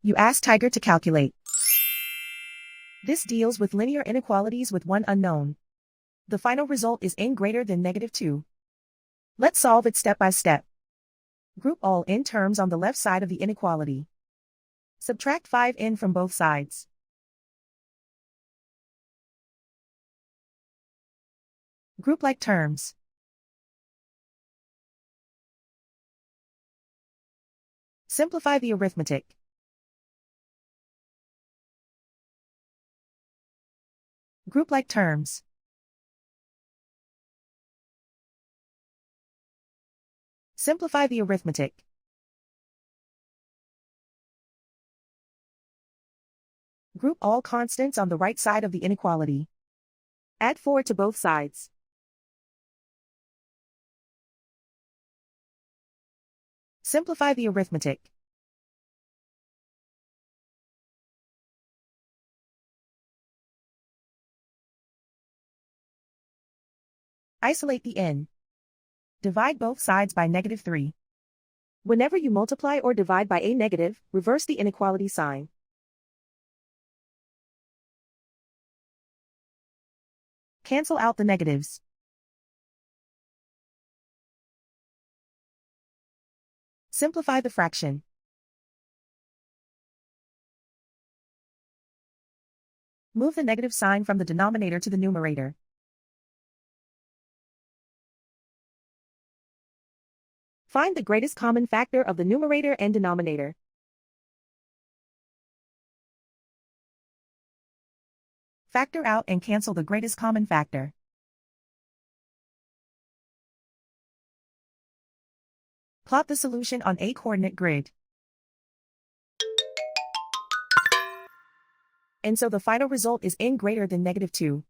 You ask Tiger to calculate. This deals with linear inequalities with one unknown. The final result is n greater than -2. Let's solve it step by step. Group all n terms on the left side of the inequality. Subtract 5n from both sides. Group like terms. Simplify the arithmetic. Group like terms. Simplify the arithmetic. Group all constants on the right side of the inequality. Add 4 to both sides. Simplify the arithmetic. Isolate the n. Divide both sides by -3. Whenever you multiply or divide by a negative, reverse the inequality sign. Cancel out the negatives. Simplify the fraction. Move the negative sign from the denominator to the numerator. Find the greatest common factor of the numerator and denominator. Factor out and cancel the greatest common factor. Plot the solution on a coordinate grid. And so the final result is n greater than -2.